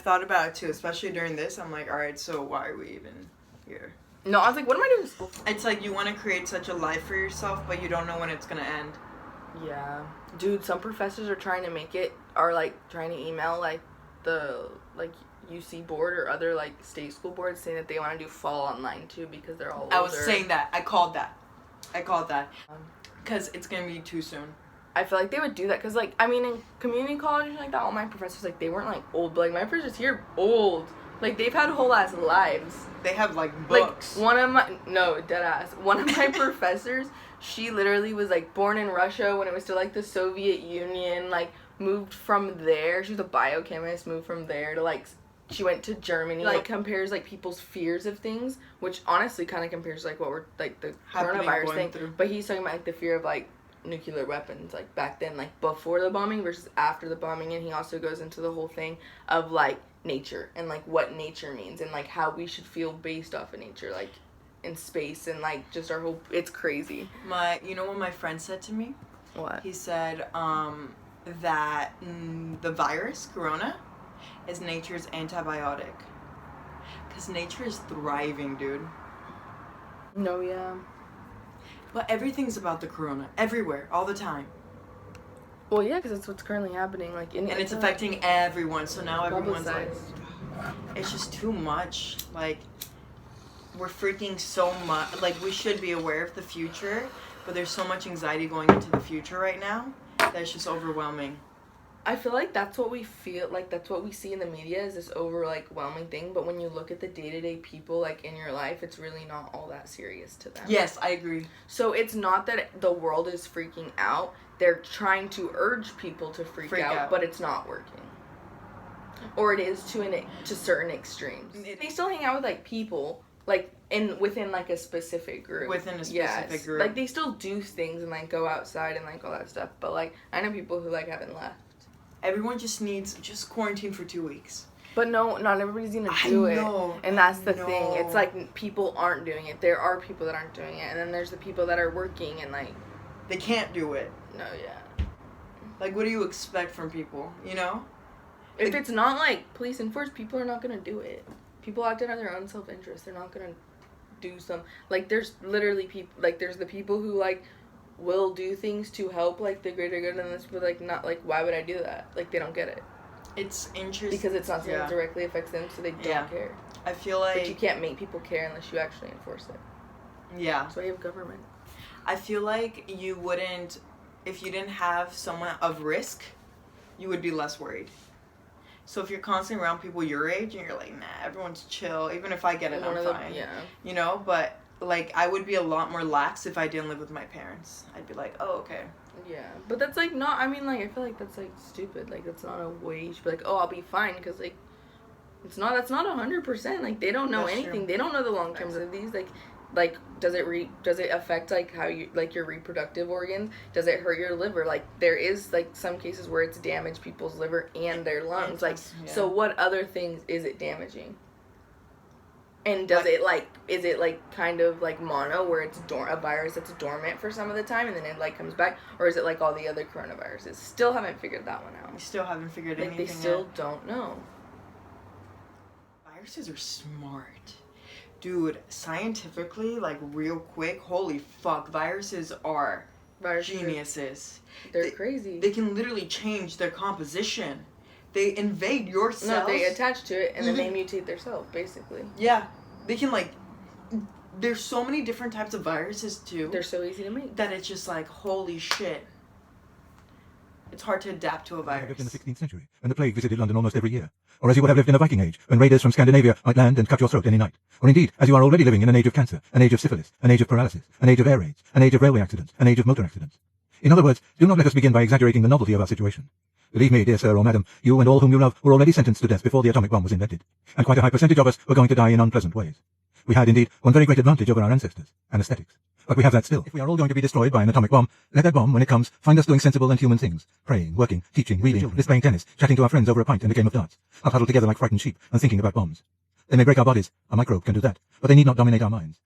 thought about it too, especially during this. I'm like, all right, so why are we even here? No, I was like, what am I doing in school for? It's like you want to create such a life for yourself, but you don't know when it's gonna end. Yeah. Dude, some professors are trying to make it, are, like, trying to email, like, the, like, UC board or other, like, state school boards saying that they want to do fall online, too, because they're all older. I was saying that. I called that. Because it's going to be too soon. I feel like they would do that, because, like, I mean, in community college and like that, all my professors, like, they weren't, like, old, but, like, my professors here, old. Like, they've had whole ass lives. They have, like, books. Like, deadass. One of my professors, she literally was, like, born in Russia when it was still, like, the Soviet Union, like, moved from there. She was a biochemist, moved from there to, like, she went to Germany. Like, compares, like, people's fears of things, which honestly kind of compares, like, what we're, like, the coronavirus thing. Through. But he's talking about, like, the fear of, like, nuclear weapons, like, back then, like, before the bombing versus after the bombing. And he also goes into the whole thing of, like, nature and, like, what nature means and, like, how we should feel based off of nature, like, in space and, like, just our whole, it's crazy. You know what my friend said to me? What? He said, that the virus, corona, is nature's antibiotic. Because nature is thriving, dude. No, yeah. But everything's about the corona. Everywhere. All the time. Well, yeah, because that's what's currently happening. Like, and it's affecting everyone. So now everyone's like, publicized. it's just too much. Like, we're freaking so much. Like, we should be aware of the future. But there's so much anxiety going into the future right now. That's just overwhelming. I feel like that's what we feel, like, that's what we see in the media is this overwhelming thing, but when you look at the day-to-day people, like, in your life, it's really not all that serious to them. Yes, I agree. So it's not that the world is freaking out, they're trying to urge people to freak out, but it's not working. Or it is to certain extremes. They still hang out with, like, people, like, within, like, a specific group. Within a specific group. Like, they still do things and, like, go outside and, like, all that stuff. But, like, I know people who, like, haven't left. Everyone just needs quarantine for 2 weeks. But no, not everybody's gonna do it. And that's the thing. It's like people aren't doing it. There are people that aren't doing it. And then there's the people that are working and, like, they can't do it. No, yeah. Like, what do you expect from people, you know? If it's not, like, police enforced, people are not gonna do it. People act out of their own self-interest. They're not gonna do like, there's literally people, like, there's the people who, like, will do things to help, like, the greater good, and this, but, like, not, like, why would I do that? Like, they don't get it. It's interesting. Because it's not something that directly affects them, so they don't care. I feel like... But you can't make people care unless you actually enforce it. Yeah. That's why you have government. I feel like you wouldn't... If you didn't have someone of risk, you would be less worried. So if you're constantly around people your age, and you're like, nah, everyone's chill. Even if I get it, I'm fine. Yeah. You know, but... Like, I would be a lot more lax if I didn't live with my parents. I'd be like, oh, okay. Yeah. But that's, like, not... I mean, like, I feel like that's, like, stupid. Like, that's not a way you should be like, oh, I'll be fine. Because, like, it's not... That's not 100%. Like, they don't know anything. True. They don't know the long terms of these. Like, does it affect, like, how you... Like, your reproductive organs? Does it hurt your liver? Like, there is, like, some cases where it's damaged people's liver and their lungs. Like, so what other things is it damaging? And does it, like, is it, like, kind of, like, mono, where it's a virus that's dormant for some of the time, and then it, like, comes back? Or is it, like, all the other coronaviruses? Still haven't figured that one out. We still haven't figured anything out. They still don't know. Viruses are smart. Dude, scientifically, like, real quick, holy fuck, viruses are geniuses. They're crazy. They can literally change their composition. They invade your cells. No, they attach to it, and then they mutate their cells, basically. Yeah. They can, like... There's so many different types of viruses, too. They're so easy to make. That it's just like, holy shit. It's hard to adapt to a virus. You lived in the 16th century, when the plague visited London almost every year. Or as you would have lived in a Viking age, when raiders from Scandinavia might land and cut your throat any night. Or indeed, as you are already living in an age of cancer, an age of syphilis, an age of paralysis, an age of air raids, an age of railway accidents, an age of motor accidents. In other words, do not let us begin by exaggerating the novelty of our situation. Believe me, dear sir or madam, you and all whom you love were already sentenced to death before the atomic bomb was invented. And quite a high percentage of us were going to die in unpleasant ways. We had, indeed, one very great advantage over our ancestors, anesthetics. But we have that still. If we are all going to be destroyed by an atomic bomb, let that bomb, when it comes, find us doing sensible and human things. Praying, working, teaching, reading, playing tennis, chatting to our friends over a pint and a game of darts. Not huddled together like frightened sheep and thinking about bombs. They may break our bodies. A microbe can do that. But they need not dominate our minds.